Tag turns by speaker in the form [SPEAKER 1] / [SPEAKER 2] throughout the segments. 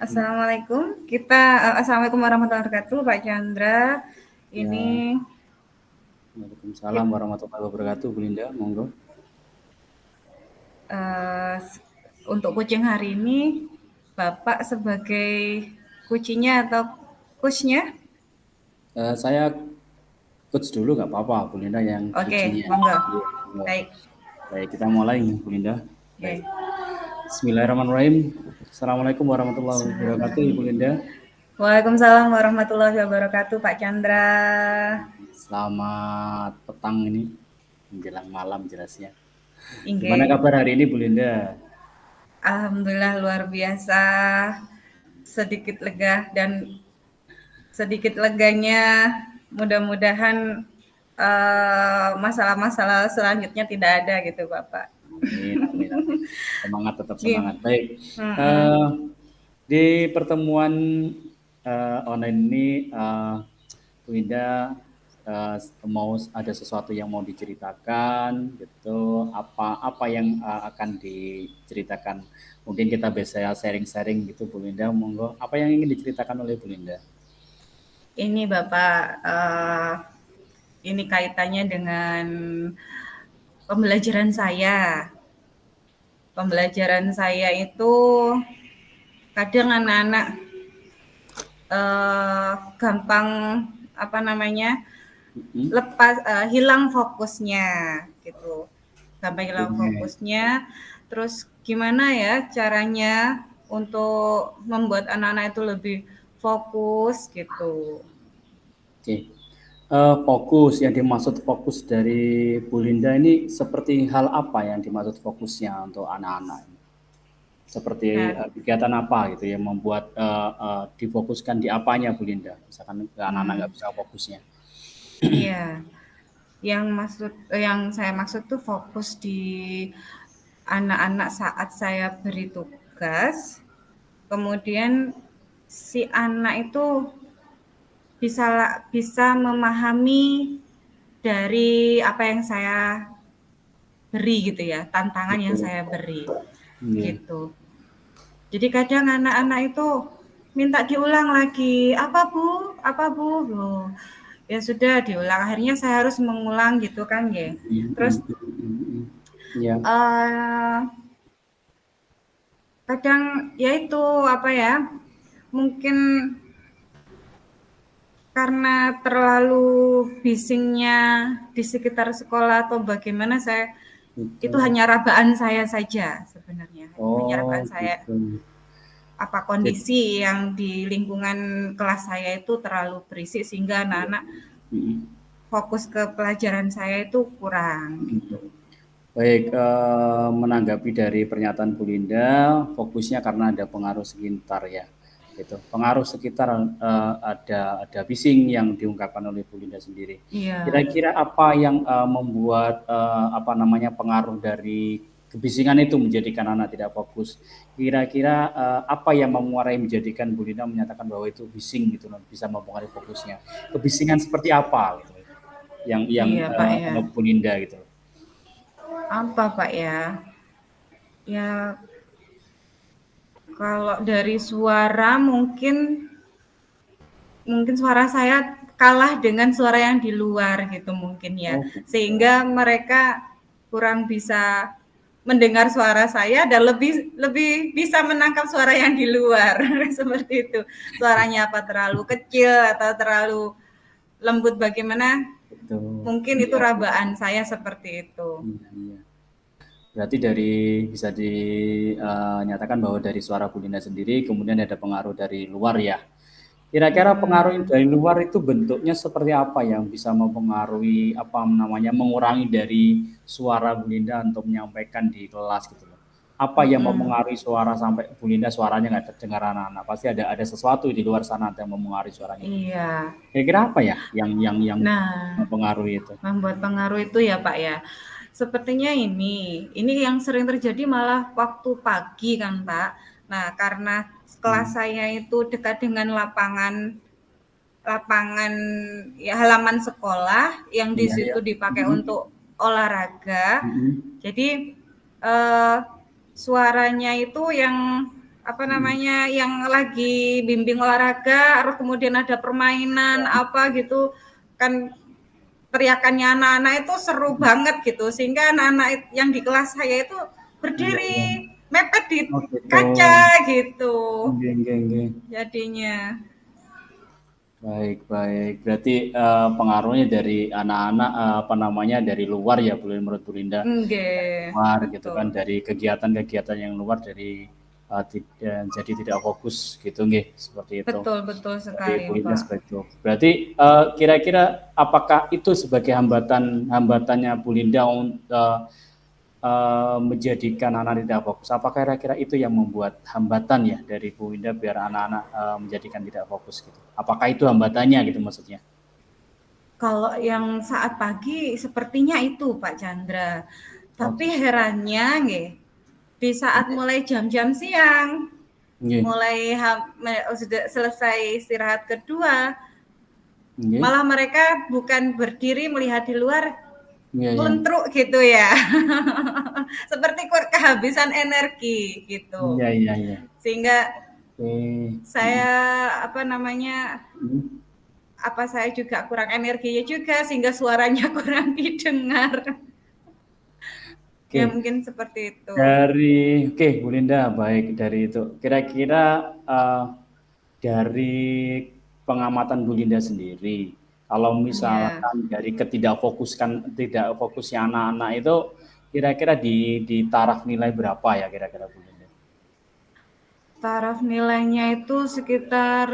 [SPEAKER 1] Assalamualaikum. Assalamualaikum warahmatullahi wabarakatuh, Pak Chandra. Ini
[SPEAKER 2] Ya, Waalaikumsalam
[SPEAKER 1] kit-
[SPEAKER 2] warahmatullahi wabarakatuh, Bu Linda. Monggo.
[SPEAKER 1] eh, untuk kucing hari ini, Bapak sebagai kucinya atau coachnya?
[SPEAKER 2] Saya coach dulu nggak apa-apa, Bu Linda yang
[SPEAKER 1] Oke,
[SPEAKER 2] kuncinya.
[SPEAKER 1] monggo.
[SPEAKER 2] Iya, monggo.
[SPEAKER 1] Baik.
[SPEAKER 2] Baik, kita mulai, Bu Linda. Baik.
[SPEAKER 1] Oke.
[SPEAKER 2] Bismillahirrahmanirrahim. Assalamualaikum warahmatullahi wabarakatuh, Ibu Linda.
[SPEAKER 1] Waalaikumsalam warahmatullahi wabarakatuh, Pak Chandra.
[SPEAKER 2] Selamat petang ini, menjelang malam jelasnya. Gimana
[SPEAKER 1] Inge,
[SPEAKER 2] kabar hari ini, Bu Linda?
[SPEAKER 1] Alhamdulillah luar biasa. Sedikit lega dan sedikit leganya mudah-mudahan masalah-masalah selanjutnya tidak ada gitu Bapak.
[SPEAKER 2] Amin, amin, amin. Semangat, tetap semangat.
[SPEAKER 1] Gim,
[SPEAKER 2] Baik.
[SPEAKER 1] mm-mm.
[SPEAKER 2] Eh, di pertemuan online ini, Bu Indah mau ada sesuatu yang mau diceritakan gitu, apa yang akan diceritakan, mungkin kita bisa sharing-sharing gitu, Bu Linda. Monggo, apa yang ingin diceritakan oleh Bu Linda?
[SPEAKER 1] Ini Bapak, ini kaitannya dengan pembelajaran saya. Pembelajaran saya itu kadang anak-anak gampang apa namanya
[SPEAKER 2] Hmm?
[SPEAKER 1] hilang fokusnya gitu, sampai hilang
[SPEAKER 2] Oke.
[SPEAKER 1] fokusnya. Terus gimana ya caranya untuk membuat anak-anak itu lebih fokus gitu.
[SPEAKER 2] Oke. Fokus, yang dimaksud fokus dari Bu Linda ini seperti hal apa yang dimaksud fokusnya untuk anak-anak? Seperti
[SPEAKER 1] Nah,
[SPEAKER 2] kegiatan apa gitu yang membuat difokuskan di apanya, Bu Linda? Misalkan anak-anak nggak bisa fokusnya.
[SPEAKER 1] iya, yang saya maksud tuh fokus di anak-anak saat saya beri tugas, kemudian si anak itu bisa bisa memahami dari apa yang saya beri gitu ya, tantangan yang
[SPEAKER 2] Betul.
[SPEAKER 1] saya beri
[SPEAKER 2] Iya.
[SPEAKER 1] gitu. Jadi kadang anak-anak itu minta diulang lagi, apa Bu? Apa Bu? Loh, ya sudah diulang. Akhirnya saya harus mengulang gitu kan ya. Terus
[SPEAKER 2] Ya.
[SPEAKER 1] eh kadang ya itu apa ya? Mungkin karena terlalu bisingnya di sekitar sekolah atau bagaimana saya itu
[SPEAKER 2] Betul.
[SPEAKER 1] hanya rabaan saya saja sebenarnya. Hanya rabaan
[SPEAKER 2] Oh,
[SPEAKER 1] saya.
[SPEAKER 2] gitu.
[SPEAKER 1] Apa
[SPEAKER 2] Jadi,
[SPEAKER 1] kondisi yang di lingkungan kelas saya itu terlalu berisik sehingga
[SPEAKER 2] iya.
[SPEAKER 1] anak-anak
[SPEAKER 2] Mm-mm.
[SPEAKER 1] fokus ke pelajaran saya itu kurang gitu.
[SPEAKER 2] Baik, menanggapi dari pernyataan Bu Linda, fokusnya karena ada pengaruh sekitar ya, gitu. Pengaruh sekitar, ada bising yang diungkapkan oleh Bu Linda sendiri.
[SPEAKER 1] Iya,
[SPEAKER 2] Kira-kira apa yang membuat apa namanya pengaruh dari kebisingan itu menjadikan anak tidak fokus? Kira-kira apa yang menguarai menjadikan Bu Linda menyatakan bahwa itu bising gitu loh, bisa mempengaruhi fokusnya? Kebisingan seperti apa gitu? Yang
[SPEAKER 1] iya Pak ya.
[SPEAKER 2] Bu Linda gitu.
[SPEAKER 1] Apa Pak ya? Ya kalau dari suara mungkin suara saya kalah dengan suara yang di luar gitu mungkin ya.
[SPEAKER 2] Oh, gitu.
[SPEAKER 1] Sehingga mereka kurang bisa mendengar suara saya dan lebih lebih bisa menangkap suara yang di luar seperti itu. Suaranya apa terlalu kecil atau terlalu lembut bagaimana?
[SPEAKER 2] Betul.
[SPEAKER 1] Mungkin itu
[SPEAKER 2] Iya,
[SPEAKER 1] rabaan saya seperti itu.
[SPEAKER 2] iya, iya. Berarti dari bisa dinyatakan bahwa dari suara Bu Linda sendiri, kemudian ada pengaruh dari luar ya. Kira-kira pengaruh
[SPEAKER 1] Hmm,
[SPEAKER 2] dari luar itu bentuknya seperti apa yang bisa mempengaruhi apa namanya mengurangi dari suara Bu Linda untuk menyampaikan di kelas gitu loh. Apa yang
[SPEAKER 1] mm-mm.
[SPEAKER 2] mempengaruhi suara sampai Bu Linda suaranya nggak terdengar anak-anak? Pasti ada sesuatu di luar sana yang mempengaruhi suaranya Bu Linda.
[SPEAKER 1] Iya.
[SPEAKER 2] Kira-kira apa ya yang
[SPEAKER 1] Nah,
[SPEAKER 2] mempengaruhi itu?
[SPEAKER 1] membuat pengaruh itu ya Pak ya. Sepertinya ini yang sering terjadi malah waktu pagi kan Pak. Nah, karena kelas
[SPEAKER 2] Hmm.
[SPEAKER 1] saya itu dekat dengan lapangan lapangan ya halaman sekolah yang di
[SPEAKER 2] Iya,
[SPEAKER 1] situ
[SPEAKER 2] ya.
[SPEAKER 1] dipakai
[SPEAKER 2] Mhm.
[SPEAKER 1] untuk olahraga.
[SPEAKER 2] Mhm.
[SPEAKER 1] Jadi eh, suaranya itu yang apa namanya yang lagi bimbing olahraga, terus kemudian ada permainan apa gitu kan, teriakannya anak-anak itu seru banget gitu, sehingga anak-anak yang di kelas saya itu
[SPEAKER 2] Iya, iya.
[SPEAKER 1] berdiri mepet di
[SPEAKER 2] Oh gitu.
[SPEAKER 1] kaca gitu
[SPEAKER 2] Nggih, nggih, nggih.
[SPEAKER 1] jadinya.
[SPEAKER 2] Baik, baik. Berarti pengaruhnya dari anak-anak apa namanya dari luar ya, menurut Bu Linda. Dari
[SPEAKER 1] Nggih,
[SPEAKER 2] luar gitu kan,
[SPEAKER 1] betul.
[SPEAKER 2] dari kegiatan-kegiatan yang luar dari jadi tidak fokus gitu nggih, seperti itu.
[SPEAKER 1] Betul betul
[SPEAKER 2] Dari
[SPEAKER 1] sekali,
[SPEAKER 2] Bu Linda
[SPEAKER 1] Pak.
[SPEAKER 2] seperti itu. Berarti kira-kira apakah itu sebagai hambatannya Bu Linda untuk menjadikan anak tidak fokus? Apakah kira-kira itu yang membuat hambatan ya dari Bu Winda biar anak-anak menjadikan tidak fokus gitu? Apakah itu hambatannya gitu maksudnya?
[SPEAKER 1] Kalau yang saat pagi sepertinya itu Pak Chandra. Tapi
[SPEAKER 2] Oke.
[SPEAKER 1] herannya nggih, di saat mulai jam-jam siang,
[SPEAKER 2] Nggih.
[SPEAKER 1] mulai sudah selesai istirahat kedua,
[SPEAKER 2] Nggih.
[SPEAKER 1] malah mereka bukan berdiri melihat di luar,
[SPEAKER 2] Iya, iya.
[SPEAKER 1] ngelentruk gitu ya. Seperti kehabisan energi gitu.
[SPEAKER 2] Iya, iya, iya.
[SPEAKER 1] Sehingga
[SPEAKER 2] Oke.
[SPEAKER 1] saya apa namanya,
[SPEAKER 2] Hmm.
[SPEAKER 1] apa saya juga kurang energinya juga sehingga suaranya kurang didengar. Ya
[SPEAKER 2] Oke.
[SPEAKER 1] mungkin seperti itu.
[SPEAKER 2] Oke Bu Linda, baik dari itu. Kira-kira dari pengamatan Bu Linda sendiri, kalau
[SPEAKER 1] Ya,
[SPEAKER 2] misalkan dari tidak fokusnya anak-anak itu kira-kira di taraf nilai berapa ya kira-kira Bu Linda?
[SPEAKER 1] taraf nilainya itu sekitar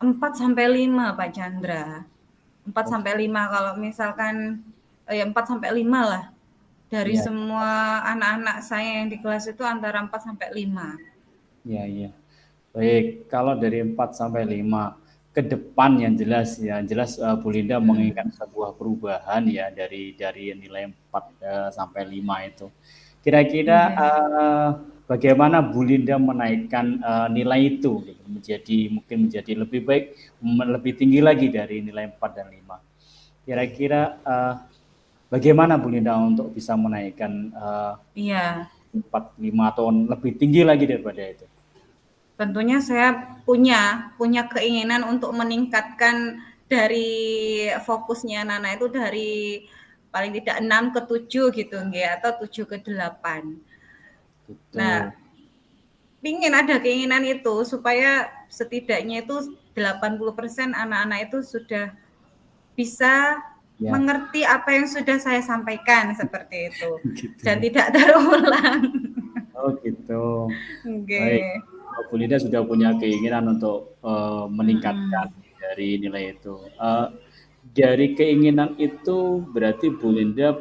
[SPEAKER 1] 4 sampai 5 Pak Chandra. 4
[SPEAKER 2] Oke,
[SPEAKER 1] sampai 5 kalau misalkan ya 4 sampai 5 lah. Dari
[SPEAKER 2] iya,
[SPEAKER 1] semua anak-anak saya yang di kelas itu antara 4 sampai 5.
[SPEAKER 2] iya, iya. Baik, kalau dari 4 sampai 5 ke depan yang jelas ya, jelas Bu Linda menginginkan sebuah perubahan ya dari nilai 4 sampai 5 itu. Kira-kira
[SPEAKER 1] Okay.
[SPEAKER 2] bagaimana Bu Linda menaikkan nilai itu gitu, menjadi lebih baik, lebih tinggi lagi dari nilai 4 dan 5. Kira-kira bagaimana Bu Linda untuk bisa menaikkan
[SPEAKER 1] Iya,
[SPEAKER 2] 4, 5 atau lebih tinggi lagi daripada itu?
[SPEAKER 1] tentunya saya punya keinginan untuk meningkatkan dari fokusnya anak-anak itu dari paling tidak 6 ke 7 gitu nggih, atau 7 ke 8.
[SPEAKER 2] Gitu.
[SPEAKER 1] Nah, ada keinginan itu supaya setidaknya itu 80% anak-anak itu sudah bisa
[SPEAKER 2] Ya,
[SPEAKER 1] mengerti apa yang sudah saya sampaikan seperti itu dan
[SPEAKER 2] gitu.
[SPEAKER 1] tidak terulang.
[SPEAKER 2] Oh gitu. Baik,
[SPEAKER 1] Nggih.
[SPEAKER 2] Bu Linda sudah punya keinginan untuk meningkatkan
[SPEAKER 1] Mm-mm.
[SPEAKER 2] dari nilai itu. Dari keinginan itu berarti Bu Linda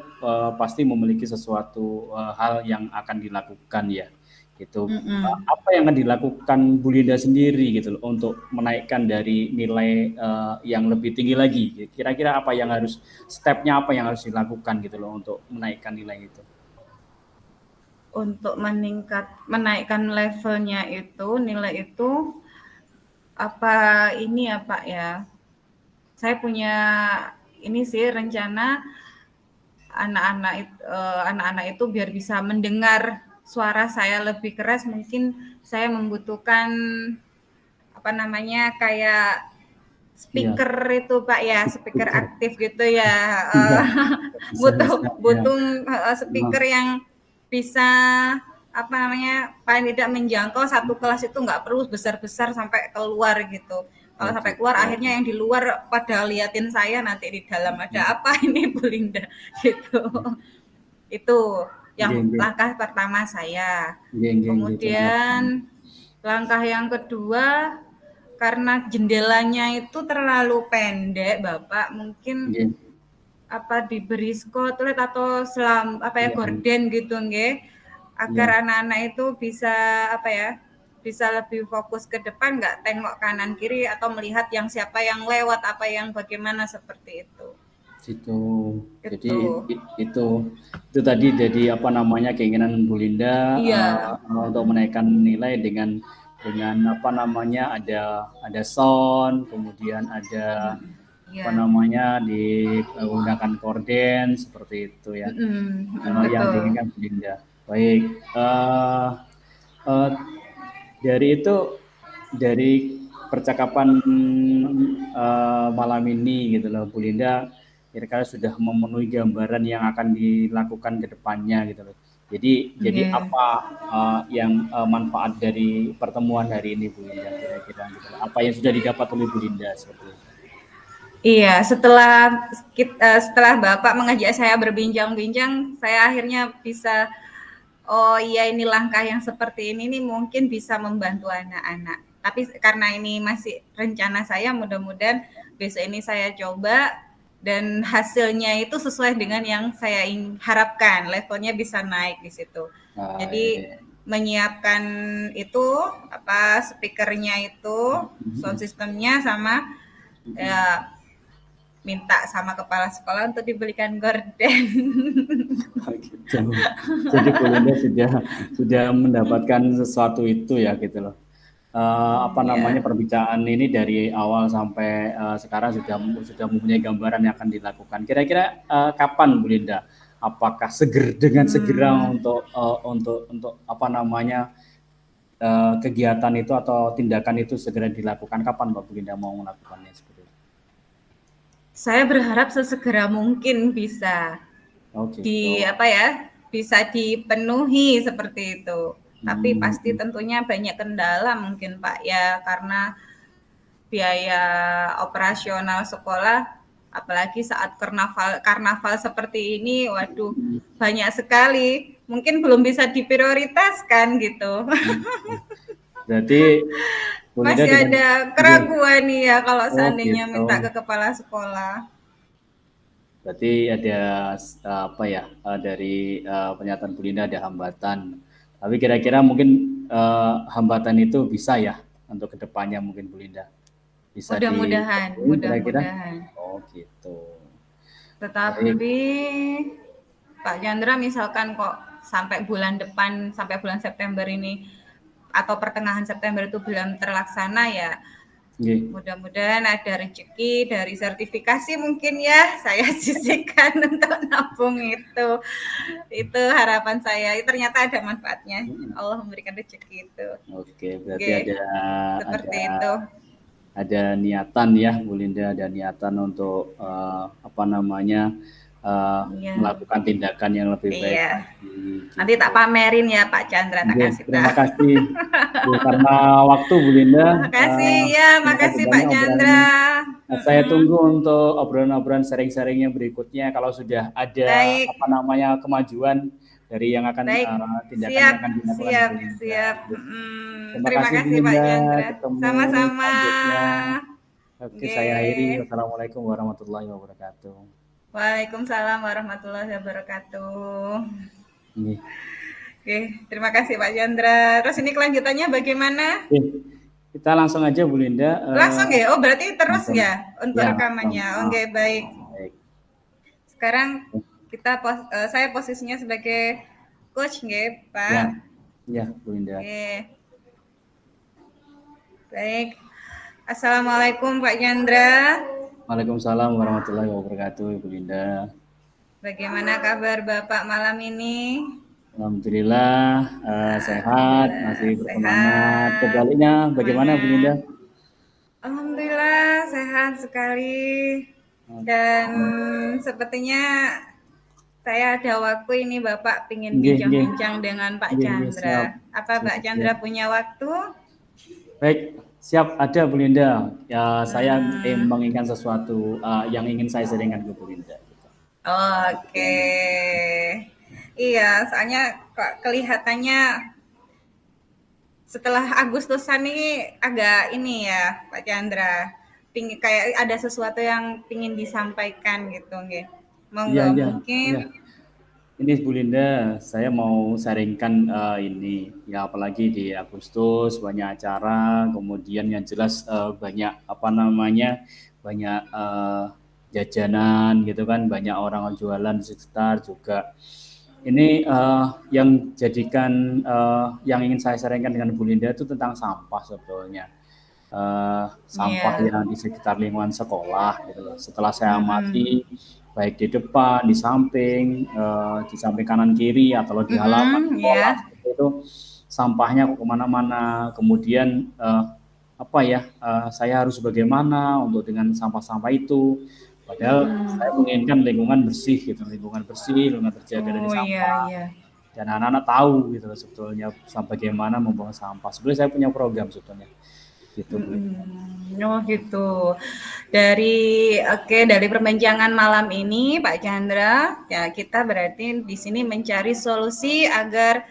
[SPEAKER 2] pasti memiliki sesuatu hal yang akan dilakukan ya, gitu.
[SPEAKER 1] Mm-mm.
[SPEAKER 2] Apa yang akan dilakukan Bu Linda sendiri gitu loh untuk menaikkan dari nilai yang lebih tinggi lagi? Kira-kira apa yang harus stepnya apa yang harus dilakukan gitu loh untuk menaikkan nilai itu?
[SPEAKER 1] Untuk menaikkan levelnya itu, nilai itu apa ini ya Pak ya? Saya punya ini sih rencana anak-anak itu biar bisa mendengar suara saya lebih keras, mungkin saya membutuhkan apa namanya kayak
[SPEAKER 2] Iya,
[SPEAKER 1] speaker itu Pak ya, speaker
[SPEAKER 2] speaker.
[SPEAKER 1] aktif gitu ya.
[SPEAKER 2] Iya,
[SPEAKER 1] Uh,
[SPEAKER 2] bisa bisa
[SPEAKER 1] butuh
[SPEAKER 2] ya.
[SPEAKER 1] butuh
[SPEAKER 2] Oh,
[SPEAKER 1] speaker yang bisa apa namanya paling tidak menjangkau satu kelas itu nggak perlu besar-besar sampai keluar gitu. Kalau
[SPEAKER 2] oh
[SPEAKER 1] sampai keluar
[SPEAKER 2] gitu.
[SPEAKER 1] akhirnya yang di luar pada liatin saya nanti di dalam ada apa ini Bu Linda gitu. Itu
[SPEAKER 2] Nggih,
[SPEAKER 1] yang
[SPEAKER 2] nggih.
[SPEAKER 1] langkah pertama saya.
[SPEAKER 2] Nggih, nggih, nggih, jelas.
[SPEAKER 1] Kemudian langkah yang kedua, karena jendelanya itu terlalu pendek, Bapak, mungkin
[SPEAKER 2] Nggih.
[SPEAKER 1] apa diberi skotlet atau apa ya
[SPEAKER 2] Iya,
[SPEAKER 1] gorden gitu nggih,
[SPEAKER 2] iya.
[SPEAKER 1] agar anak-anak itu bisa apa ya, bisa lebih fokus ke depan, nggak tengok kanan kiri atau melihat yang siapa yang lewat, apa yang bagaimana seperti itu.
[SPEAKER 2] Situ. Jadi
[SPEAKER 1] Itu.
[SPEAKER 2] itu tadi jadi apa namanya keinginan Bu Linda
[SPEAKER 1] Iya.
[SPEAKER 2] untuk menaikkan nilai dengan apa namanya ada sound, kemudian ada apa
[SPEAKER 1] Iya.
[SPEAKER 2] namanya digunakan korden seperti itu ya. Yang
[SPEAKER 1] Betul.
[SPEAKER 2] diinginkan Bu Linda. Baik. eh, eh, Dari itu, dari percakapan malam ini gitu loh, Bu Linda kira-kira sudah memenuhi gambaran yang akan dilakukan ke depannya gitu loh. Jadi
[SPEAKER 1] Nggih.
[SPEAKER 2] apa yang manfaat dari pertemuan hari ini Bu Linda kira-kira gitu loh. Apa yang sudah didapat oleh Bu Linda seperti itu.
[SPEAKER 1] Iya, setelah Bapak mengajak saya berbincang-bincang, saya akhirnya bisa, oh iya ini langkah yang seperti ini nih mungkin bisa membantu anak-anak. Tapi karena ini masih rencana saya, mudah-mudahan besok ini saya coba dan hasilnya itu sesuai dengan yang saya harapkan, levelnya bisa naik di situ.
[SPEAKER 2] Nah,
[SPEAKER 1] Jadi menyiapkan itu apa speakernya itu, sound systemnya sama ya minta sama kepala sekolah untuk dibelikan gorden.
[SPEAKER 2] gitu. Jadi Bu Linda sudah mendapatkan sesuatu itu ya gitu loh. Apa namanya
[SPEAKER 1] Ya.
[SPEAKER 2] perbincangan ini dari awal sampai sekarang sudah mempunyai gambaran yang akan dilakukan. Kira-kira kapan Bu Linda? Apakah dengan segera
[SPEAKER 1] Hmm,
[SPEAKER 2] untuk apa namanya kegiatan itu atau tindakan itu segera dilakukan? Kapan Mbak Bu Linda mau melakukannya seperti itu?
[SPEAKER 1] saya berharap sesegera mungkin bisa
[SPEAKER 2] Oh
[SPEAKER 1] di
[SPEAKER 2] gitu.
[SPEAKER 1] apa ya, bisa dipenuhi seperti itu. Tapi pasti
[SPEAKER 2] Hmm,
[SPEAKER 1] tentunya banyak kendala mungkin Pak ya karena biaya operasional sekolah apalagi saat karnaval karnaval seperti ini waduh banyak sekali mungkin belum bisa diprioritaskan gitu.
[SPEAKER 2] berarti Bu Linda
[SPEAKER 1] Masih
[SPEAKER 2] dengan
[SPEAKER 1] ada keraguan nih ya kalau
[SPEAKER 2] oh
[SPEAKER 1] seandainya
[SPEAKER 2] gitu.
[SPEAKER 1] minta ke kepala sekolah.
[SPEAKER 2] Berarti ada apa ya dari pernyataan Bu Linda ada hambatan. Tapi kira-kira mungkin hambatan itu bisa ya untuk kedepannya mungkin Bu Linda bisa
[SPEAKER 1] Mudah-mudahan,
[SPEAKER 2] dipenuhi kira-kira.
[SPEAKER 1] mudah-mudahan.
[SPEAKER 2] Oh gitu. Baik.
[SPEAKER 1] Tetapi Pak Chandra misalkan kok sampai bulan depan, sampai bulan September ini atau pertengahan September itu belum terlaksana ya
[SPEAKER 2] Oke.
[SPEAKER 1] mudah-mudahan ada rezeki dari sertifikasi mungkin ya saya sisihkan untuk nabung itu harapan saya ternyata ada manfaatnya Allah memberikan rezeki itu.
[SPEAKER 2] Oke, berarti
[SPEAKER 1] Oke,
[SPEAKER 2] ada
[SPEAKER 1] seperti itu.
[SPEAKER 2] niatan ya Bu Linda, ada niatan untuk apa namanya
[SPEAKER 1] Iya,
[SPEAKER 2] melakukan tindakan yang lebih baik
[SPEAKER 1] iya,
[SPEAKER 2] lagi
[SPEAKER 1] nanti tak
[SPEAKER 2] gitu.
[SPEAKER 1] pamerin ya Pak Chandra tak
[SPEAKER 2] Oke,
[SPEAKER 1] kasih
[SPEAKER 2] terima
[SPEAKER 1] tahu.
[SPEAKER 2] kasih Bu, karena waktu Bu Linda,
[SPEAKER 1] Makasih ya,
[SPEAKER 2] terima kasih
[SPEAKER 1] makasih Pak
[SPEAKER 2] banyak
[SPEAKER 1] Chandra.
[SPEAKER 2] obrolannya. Saya
[SPEAKER 1] Mm-mm.
[SPEAKER 2] tunggu untuk obrolan-obrolan sharing-sharingnya berikutnya kalau sudah ada
[SPEAKER 1] Baik,
[SPEAKER 2] apa namanya kemajuan dari yang akan
[SPEAKER 1] baik,
[SPEAKER 2] tindakan
[SPEAKER 1] siap,
[SPEAKER 2] yang akan dilakukan
[SPEAKER 1] siap,
[SPEAKER 2] Bu Linda.
[SPEAKER 1] siap.
[SPEAKER 2] Terima
[SPEAKER 1] Terima
[SPEAKER 2] kasih Bu
[SPEAKER 1] kasih Pak
[SPEAKER 2] Linda,
[SPEAKER 1] Chandra.
[SPEAKER 2] ketemu
[SPEAKER 1] Sama-sama.
[SPEAKER 2] selanjutnya. Oke, saya akhiri.
[SPEAKER 1] Oke.
[SPEAKER 2] Wassalamualaikum warahmatullahi wabarakatuh.
[SPEAKER 1] Waalaikumsalam warahmatullahi wabarakatuh.
[SPEAKER 2] Oke.
[SPEAKER 1] Oke, terima kasih Pak Chandra. Terus ini kelanjutannya bagaimana?
[SPEAKER 2] Oke, kita langsung aja Bu Linda.
[SPEAKER 1] Langsung ya? Oh, berarti terus
[SPEAKER 2] Langsung.
[SPEAKER 1] ya untuk
[SPEAKER 2] Ya, langsung.
[SPEAKER 1] rekamannya. Oke, baik.
[SPEAKER 2] Baik.
[SPEAKER 1] Sekarang saya posisinya sebagai coach nggih, Pak.
[SPEAKER 2] Ya, ya Bu Linda.
[SPEAKER 1] Oke, baik. Assalamualaikum Pak Chandra.
[SPEAKER 2] Waalaikumsalam warahmatullahi wabarakatuh, Ibu Linda.
[SPEAKER 1] Bagaimana kabar Bapak malam ini?
[SPEAKER 2] Alhamdulillah sehat, masih
[SPEAKER 1] Alhamdulillah
[SPEAKER 2] bersemangat.
[SPEAKER 1] sehat,
[SPEAKER 2] Sebaliknya, bagaimana Bu Linda?
[SPEAKER 1] semangat. Alhamdulillah sehat sekali dan sepertinya saya ada waktu ini Bapak pingin
[SPEAKER 2] Nggih, nggih,
[SPEAKER 1] bincang-bincang dengan Pak
[SPEAKER 2] nggih, nggih, siap,
[SPEAKER 1] Chandra. Apa
[SPEAKER 2] siap,
[SPEAKER 1] Pak
[SPEAKER 2] siap.
[SPEAKER 1] Chandra punya waktu?
[SPEAKER 2] Baik, siap ada Bu Linda. Ya, saya
[SPEAKER 1] Hmm,
[SPEAKER 2] menginginkan sesuatu yang ingin saya sharingkan ke Bu Linda.
[SPEAKER 1] oke. Iya, soalnya kok kelihatannya setelah Agustusan ini agak ini ya Pak Chandra. Kayak ada sesuatu yang pingin disampaikan gitu nggih.
[SPEAKER 2] Iya,
[SPEAKER 1] Monggo
[SPEAKER 2] iya, iya.
[SPEAKER 1] mungkin.
[SPEAKER 2] Ini Bu Linda, saya mau sharingkan ini ya apalagi di Agustus banyak acara, kemudian yang jelas banyak apa namanya banyak jajanan gitu kan, banyak orang jualan di sekitar juga. Ini yang jadikan yang ingin saya sharingkan dengan Bu Linda itu tentang sampah sebetulnya. Sampah
[SPEAKER 1] Iya.
[SPEAKER 2] yang di sekitar lingkungan sekolah gitu loh. Setelah saya
[SPEAKER 1] Mhm.
[SPEAKER 2] amati baik di depan, di samping kanan kiri atau di halaman
[SPEAKER 1] Mhm,
[SPEAKER 2] sekolah
[SPEAKER 1] iya.
[SPEAKER 2] seperti itu sampahnya kok kemana-mana, kemudian saya harus bagaimana untuk dengan sampah-sampah itu, padahal saya menginginkan lingkungan bersih gitu, lingkungan terjaga dari
[SPEAKER 1] Oh iya
[SPEAKER 2] sampah,
[SPEAKER 1] iya.
[SPEAKER 2] dan anak-anak tahu gitu loh sebetulnya bagaimana membuang sampah. Sebenarnya saya punya program sebetulnya gitu Bu.
[SPEAKER 1] Oh gitu. Dari perbincangan malam ini Pak Chandra, ya kita berarti di sini mencari solusi agar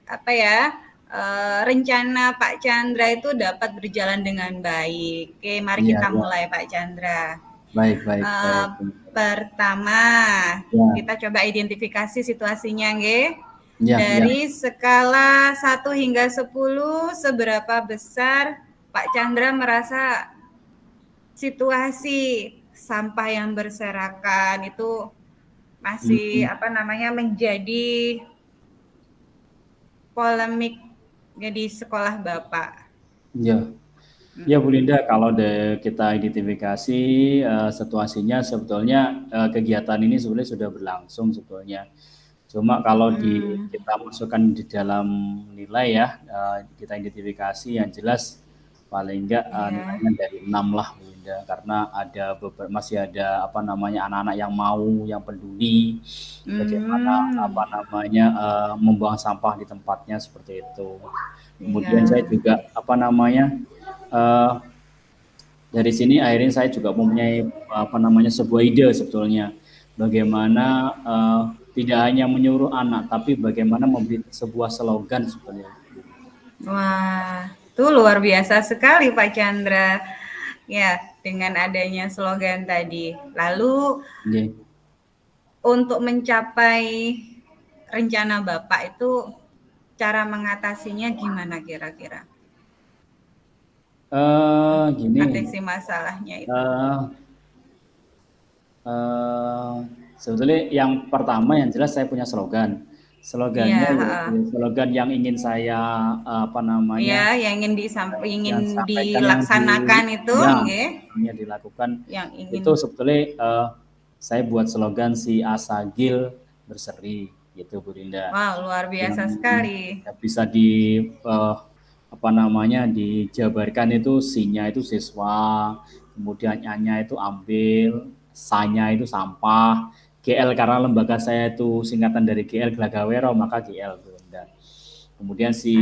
[SPEAKER 1] apa ya, rencana Pak Chandra itu dapat berjalan dengan baik. Oke, mari
[SPEAKER 2] Iya,
[SPEAKER 1] kita
[SPEAKER 2] iya.
[SPEAKER 1] mulai Pak Chandra.
[SPEAKER 2] Baik, baik,
[SPEAKER 1] Eh,
[SPEAKER 2] baik.
[SPEAKER 1] Pertama,
[SPEAKER 2] Ya,
[SPEAKER 1] kita coba identifikasi situasinya, nggih.
[SPEAKER 2] ya, ya.
[SPEAKER 1] Dari skala 1 hingga 10, seberapa besar Pak Chandra merasa situasi sampah yang berserakan itu masih
[SPEAKER 2] Hmm,
[SPEAKER 1] menjadi polemik di sekolah Bapak.
[SPEAKER 2] ya. Ya Bu Linda, kalau kita identifikasi situasinya sebetulnya kegiatan ini sebenarnya sudah berlangsung sebetulnya. Cuma kalau kita masukkan di dalam nilai ya, kita identifikasi yang jelas paling enggak
[SPEAKER 1] Iya.
[SPEAKER 2] nilainya dari 6 lah Bu Linda, karena masih ada anak-anak yang mau, yang peduli bagaimana
[SPEAKER 1] Hmm,
[SPEAKER 2] membuang sampah di tempatnya seperti itu. Kemudian
[SPEAKER 1] iya.
[SPEAKER 2] saya juga eh, dari sini akhirnya saya juga mempunyai sebuah ide sebetulnya bagaimana tidak hanya menyuruh anak tapi bagaimana memberi sebuah slogan sebetulnya.
[SPEAKER 1] Wah, itu luar biasa sekali Pak Chandra. Ya, dengan adanya slogan tadi. Lalu
[SPEAKER 2] Oke.
[SPEAKER 1] untuk mencapai rencana Bapak itu cara mengatasinya gimana kira-kira?
[SPEAKER 2] Gini,
[SPEAKER 1] Atasi masalahnya itu.
[SPEAKER 2] eh, eh, sebetulnya yang pertama yang jelas saya punya slogan.
[SPEAKER 1] Iya,
[SPEAKER 2] Slogannya
[SPEAKER 1] heeh.
[SPEAKER 2] yaitu slogan yang ingin saya
[SPEAKER 1] Iya, yang ingin
[SPEAKER 2] yang sampaikan
[SPEAKER 1] dilaksanakan itu, nggih,
[SPEAKER 2] yang dilakukan
[SPEAKER 1] yang
[SPEAKER 2] itu
[SPEAKER 1] ingin.
[SPEAKER 2] sebetulnya saya buat slogan si Asagil berseri gitu Bu Rinda,
[SPEAKER 1] Wow, luar
[SPEAKER 2] yang
[SPEAKER 1] biasa sekali.
[SPEAKER 2] bisa eh, dijabarkan itu sinya itu siswa, kemudian nya itu ambil, sanya itu sampah, GL karena lembaga saya itu singkatan dari GL Glagawero maka GL Bu Rinda. Kemudian si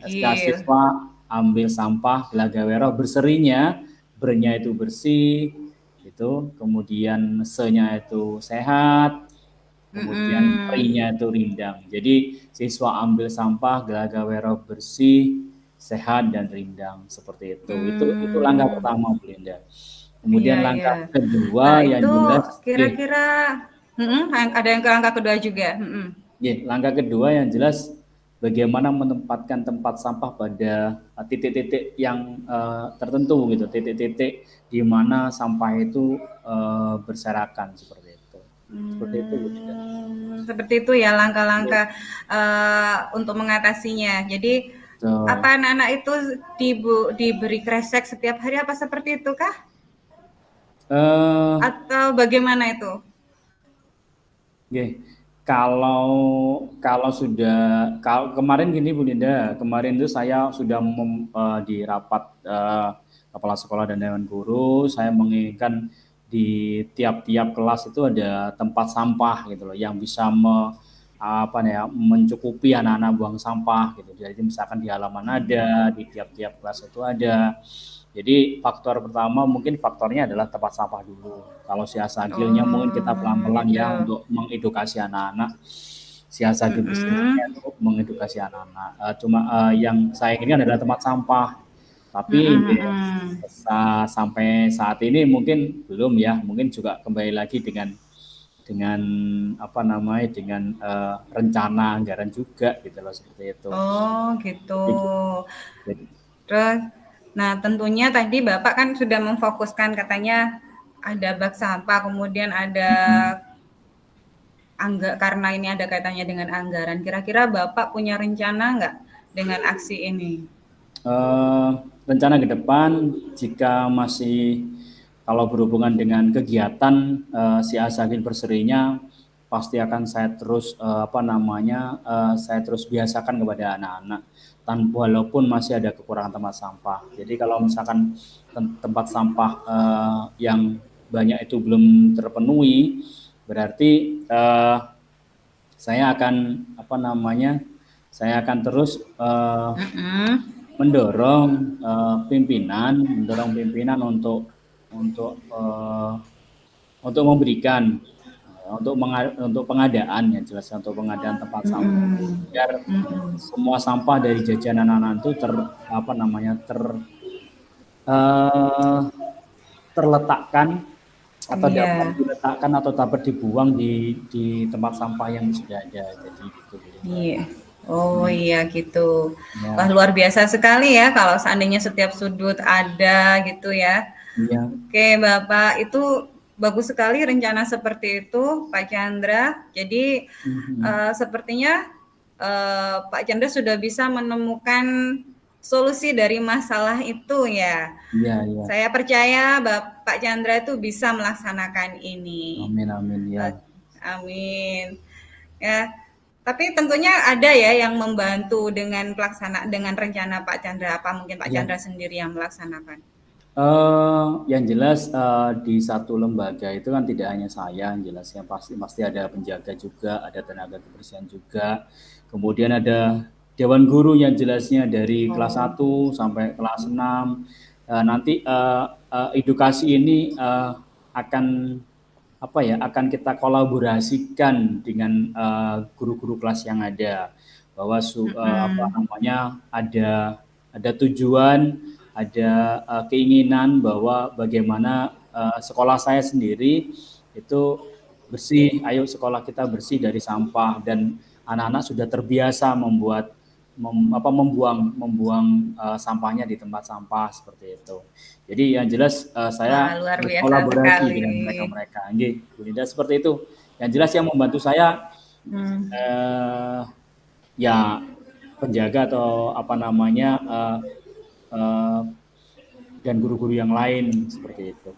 [SPEAKER 1] Asagil.
[SPEAKER 2] siswa ambil sampah Glagawero berserinya, bernya itu bersih, itu kemudian se-nya itu sehat, kemudian
[SPEAKER 1] Mm-mm.
[SPEAKER 2] ri-nya itu rindang. Jadi siswa ambil sampah Glagawero bersih, sehat dan rindang seperti itu. Itu langkah
[SPEAKER 1] Hmm,
[SPEAKER 2] pertama Bu Linda.
[SPEAKER 1] iya
[SPEAKER 2] Kemudian
[SPEAKER 1] iya.
[SPEAKER 2] langkah
[SPEAKER 1] Nah,
[SPEAKER 2] kedua yang
[SPEAKER 1] itu
[SPEAKER 2] jelas,
[SPEAKER 1] kira-kira ada yang ke langkah kedua juga.
[SPEAKER 2] Langkah kedua yang jelas bagaimana menempatkan tempat sampah pada titik-titik yang tertentu gitu, titik-titik di mana sampah itu berserakan seperti itu. Seperti itu Bu Linda.
[SPEAKER 1] Seperti itu ya
[SPEAKER 2] Ya,
[SPEAKER 1] langkah-langkah untuk mengatasinya. Jadi
[SPEAKER 2] betul.
[SPEAKER 1] apa anak-anak itu diberi kresek setiap hari apa seperti itu kah?
[SPEAKER 2] Eh,
[SPEAKER 1] Atau bagaimana itu?
[SPEAKER 2] Oke, kalau kalau kemarin gini Bu Linda, kemarin itu saya sudah di rapat kepala sekolah dan dewan guru, saya menginginkan di tiap-tiap kelas itu ada tempat sampah gitu loh, yang bisa mencukupi anak-anak buang sampah gitu. Jadi misalkan di halaman ada, di tiap-tiap kelas itu ada. Jadi faktor pertama mungkin faktornya adalah tempat sampah dulu. Kalau si asagilnya mungkin kita
[SPEAKER 1] Oh,
[SPEAKER 2] pelan-pelan
[SPEAKER 1] gitu.
[SPEAKER 2] ya untuk mengedukasi anak-anak. Si asagil bersihnya
[SPEAKER 1] Mm-mm.
[SPEAKER 2] untuk mengedukasi anak-anak. Cuma yang saya inginkan adalah tempat sampah. Tapi
[SPEAKER 1] Mm-mm.
[SPEAKER 2] sampai saat ini mungkin belum ya. Mungkin juga kembali lagi dengan rencana anggaran juga gitu loh seperti itu.
[SPEAKER 1] Oh, gitu.
[SPEAKER 2] Jadi, jadi
[SPEAKER 1] Terus, nah tentunya tadi Bapak kan sudah memfokuskan katanya ada bak sampah, kemudian ada karena ini ada kaitannya dengan anggaran. Kira-kira Bapak punya rencana nggak dengan aksi ini?
[SPEAKER 2] Eh, rencana ke depan jika masih kalau berhubungan dengan kegiatan si Asagil berserinya pasti akan saya terus saya terus biasakan kepada anak-anak walaupun masih ada kekurangan tempat sampah. Jadi kalau misalkan tempat sampah yang banyak itu belum terpenuhi, berarti saya akan saya akan terus mendorong pimpinan untuk memberikan untuk pengadaan ya jelas untuk pengadaan tempat sampah biar semua sampah dari jajanan anak itu terletakkan atau dapat diletakkan atau dapat dibuang di tempat sampah yang sudah ada. Jadi gitu.
[SPEAKER 1] Iya. Oh iya gitu. Ya. Wah luar biasa sekali ya kalau seandainya setiap sudut ada gitu ya.
[SPEAKER 2] Iya.
[SPEAKER 1] Oke Bapak, itu bagus sekali rencana seperti itu Pak Chandra. Jadi sepertinya Pak Chandra sudah bisa menemukan solusi dari masalah itu ya.
[SPEAKER 2] Iya.
[SPEAKER 1] Saya percaya Pak Chandra itu bisa melaksanakan ini.
[SPEAKER 2] Amin ya.
[SPEAKER 1] Amin. Ya. Tapi tentunya ada ya yang membantu dengan rencana Pak Chandra. Apa mungkin Pak Chandra sendiri yang melaksanakan?
[SPEAKER 2] Yang jelas di satu lembaga itu kan tidak hanya saya, yang jelas yang pasti ada penjaga juga, ada tenaga kebersihan juga. Kemudian ada dewan guru yang jelasnya dari kelas 1 sampai kelas 6. Nanti edukasi ini akan kita kolaborasikan dengan guru-guru kelas yang ada, bahwa ada tujuan, ada keinginan bahwa bagaimana sekolah saya sendiri itu bersih, ayo sekolah kita bersih dari sampah, dan anak-anak sudah terbiasa membuang sampahnya di tempat sampah seperti itu. Jadi yang jelas saya berkolaborasi dengan mereka-mereka. Bu Linda, seperti itu. Yang jelas yang membantu saya ya penjaga atau dan guru-guru yang lain seperti itu.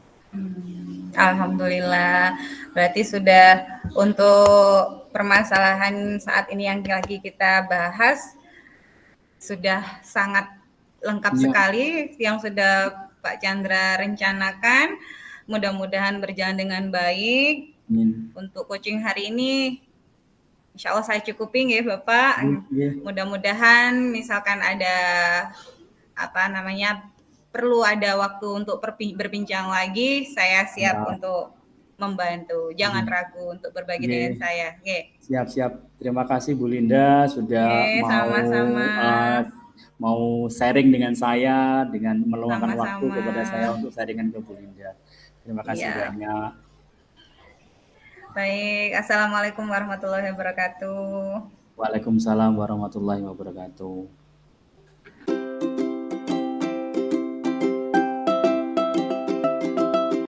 [SPEAKER 1] Alhamdulillah. Berarti sudah untuk permasalahan saat ini yang lagi kita bahas sudah sangat lengkap sekali yang sudah Pak Chandra rencanakan. Mudah-mudahan berjalan dengan baik. Untuk coaching hari ini insya Allah saya cukupin ya Bapak. Mudah-mudahan misalkan ada perlu ada waktu untuk berbincang lagi, saya siap untuk membantu. Jangan ragu untuk berbagi dengan saya.
[SPEAKER 2] Siap. Terima kasih Bu Linda sudah mau sharing dengan saya, dengan meluangkan waktu kepada saya untuk sharingan ke Bu Linda. Terima kasih banyak.
[SPEAKER 1] Baik, Assalamualaikum warahmatullahi wabarakatuh.
[SPEAKER 2] Waalaikumsalam warahmatullahi wabarakatuh.